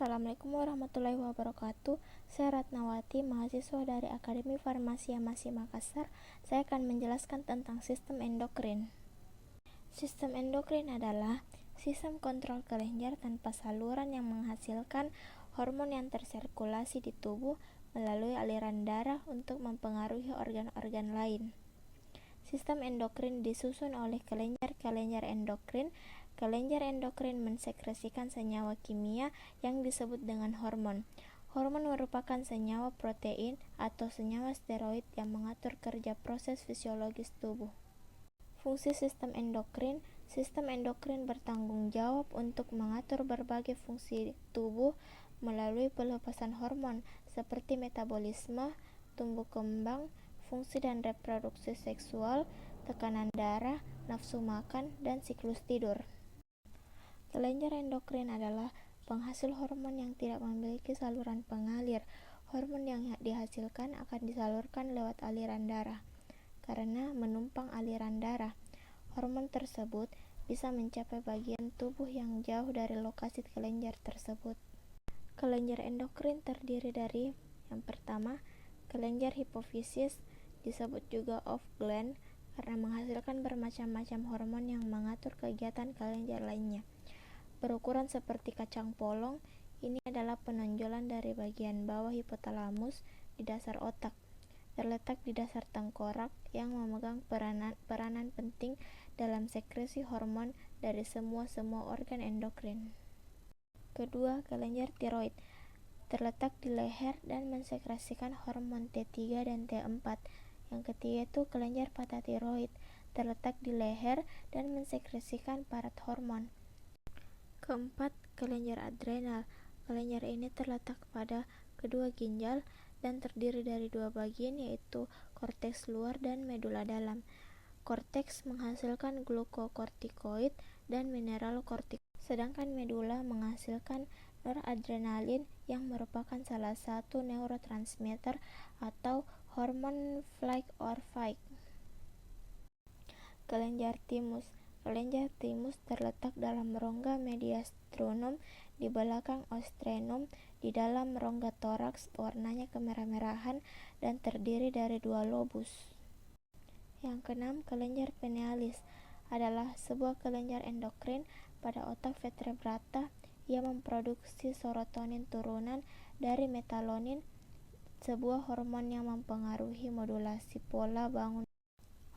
Assalamualaikum warahmatullahi wabarakatuh. Saya Ratnawati, mahasiswa dari Akademi Farmasi Amasi Makassar. Saya akan menjelaskan tentang sistem endokrin. Sistem endokrin adalah sistem kontrol kelenjar tanpa saluran yang menghasilkan hormon yang tersirkulasi di tubuh melalui aliran darah untuk mempengaruhi organ-organ lain. Sistem endokrin disusun oleh kelenjar endokrin. Kelenjar endokrin mensekresikan senyawa kimia yang disebut dengan hormon. Hormon merupakan senyawa protein atau senyawa steroid yang mengatur kerja proses fisiologis tubuh. Fungsi sistem endokrin bertanggung jawab untuk mengatur berbagai fungsi tubuh melalui pelepasan hormon seperti metabolisme, tumbuh kembang, fungsi dan reproduksi seksual, tekanan darah, nafsu makan, dan siklus tidur. Kelenjar endokrin adalah penghasil hormon yang tidak memiliki saluran pengalir. Hormon yang dihasilkan akan disalurkan lewat aliran darah. Karena menumpang aliran darah, hormon tersebut bisa mencapai bagian tubuh yang jauh dari lokasi kelenjar tersebut. Kelenjar endokrin terdiri dari yang pertama, kelenjar hipofisis, disebut juga off gland karena menghasilkan bermacam-macam hormon yang mengatur kegiatan kelenjar lainnya. Berukuran seperti kacang polong, ini adalah penonjolan dari bagian bawah hipotalamus di dasar otak. Terletak di dasar tengkorak yang memegang peranan penting dalam sekresi hormon dari semua organ endokrin. Kedua, kelenjar tiroid terletak di leher dan mensekresikan hormon T3 dan T4. Yang ketiga itu kelenjar paratiroid terletak di leher dan mensekresikan parat hormon. Keempat, kelenjar adrenal. Kelenjar ini terletak pada kedua ginjal dan terdiri dari dua bagian yaitu korteks luar dan medula dalam. Korteks menghasilkan glukokortikoid dan mineralokortikoid, sedangkan medula menghasilkan noradrenalin yang merupakan salah satu neurotransmitter atau hormon flight or fight. Kelenjar timus. Kelenjar timus terletak dalam rongga mediastinum di belakang ostrenum di dalam rongga toraks, warnanya kemerah-merahan dan terdiri dari dua lobus. Yang keenam, kelenjar pinealis adalah sebuah kelenjar endokrin pada otak vertebrata. Ia memproduksi serotonin turunan dari metalonin, sebuah hormon yang mempengaruhi modulasi pola bangun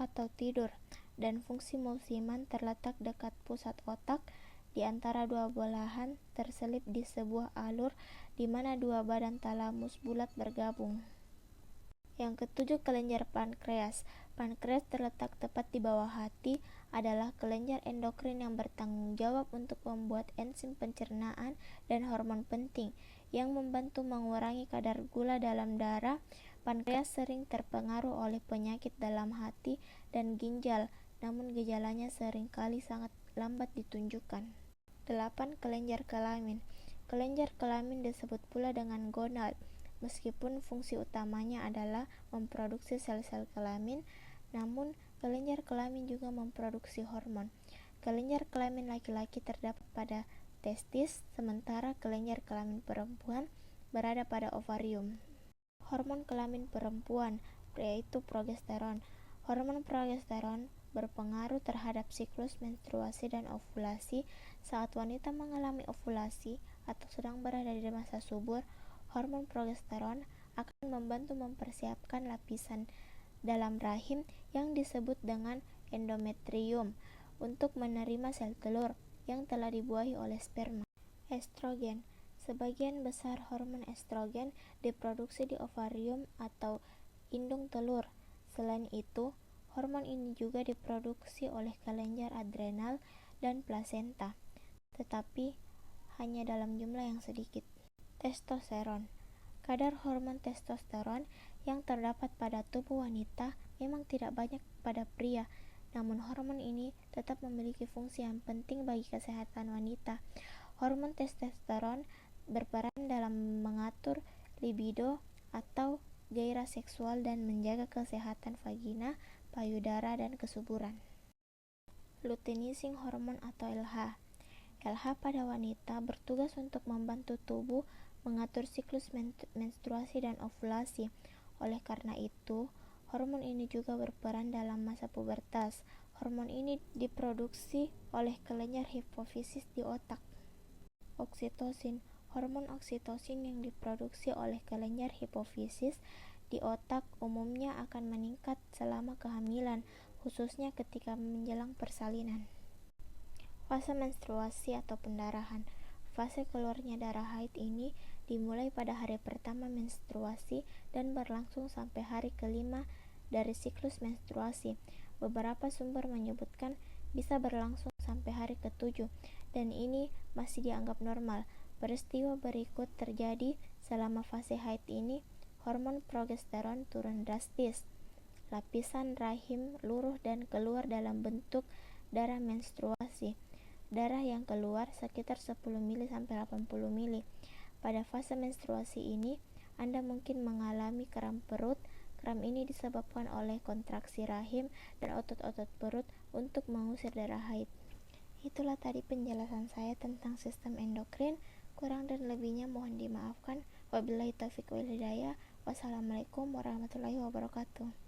atau tidur, dan fungsi musiman terletak dekat pusat otak di antara dua belahan terselip di sebuah alur di mana dua badan talamus bulat bergabung. Yang ketujuh, kelenjar pankreas. Pankreas terletak tepat di bawah hati, adalah kelenjar endokrin yang bertanggung jawab untuk membuat enzim pencernaan dan hormon penting yang membantu mengurangi kadar gula dalam darah. Pankreas sering terpengaruh oleh penyakit dalam hati dan ginjal, namun gejalanya seringkali sangat lambat ditunjukkan. 8. Kelenjar kelamin. Kelenjar kelamin disebut pula dengan gonad. Meskipun fungsi utamanya adalah memproduksi sel-sel kelamin, namun kelenjar kelamin juga memproduksi hormon. Kelenjar kelamin laki-laki terdapat pada testis, sementara kelenjar kelamin perempuan berada pada ovarium. Hormon kelamin perempuan yaitu progesteron. Hormon progesteron berpengaruh terhadap siklus menstruasi dan ovulasi. Saat wanita mengalami ovulasi atau sedang berada di masa subur, hormon progesteron akan membantu mempersiapkan lapisan dalam rahim yang disebut dengan endometrium untuk menerima sel telur yang telah dibuahi oleh sperma. Estrogen. Sebagian besar hormon estrogen diproduksi di ovarium atau indung telur. Selain itu, hormon ini juga diproduksi oleh kelenjar adrenal dan plasenta, tetapi hanya dalam jumlah yang sedikit. Testosteron. Kadar hormon testosteron yang terdapat pada tubuh wanita memang tidak banyak pada pria, namun hormon ini tetap memiliki fungsi yang penting bagi kesehatan wanita. Hormon testosteron berperan dalam mengatur libido atau gairah seksual dan menjaga kesehatan vagina, payudara, dan kesuburan. Luteinizing hormone atau LH. LH pada wanita bertugas untuk membantu tubuh mengatur siklus menstruasi dan ovulasi. Oleh karena itu, hormon ini juga berperan dalam masa pubertas. Hormon ini diproduksi oleh kelenjar hipofisis di otak. Oksitosin. Hormon oksitosin yang diproduksi oleh kelenjar hipofisis di otak umumnya akan meningkat selama kehamilan, khususnya ketika menjelang persalinan. Fase menstruasi atau pendarahan. Fase keluarnya darah haid ini dimulai pada hari pertama menstruasi dan berlangsung sampai hari kelima dari siklus menstruasi. Beberapa sumber menyebutkan bisa berlangsung sampai hari ke-7 dan ini masih dianggap normal. Peristiwa berikut terjadi selama fase haid ini. Hormon progesteron turun drastis. Lapisan rahim luruh dan keluar dalam bentuk darah menstruasi. Darah yang keluar sekitar 10 mili sampai 80 mili. Pada fase menstruasi ini, Anda mungkin mengalami kram perut. Kram ini disebabkan oleh kontraksi rahim dan otot-otot perut untuk mengusir darah haid. Itulah tadi penjelasan saya tentang sistem endokrin. Kurang dan lebihnya mohon dimaafkan. Wabillahi taufiq wal hidayah. Wassalamualaikum warahmatullahi wabarakatuh.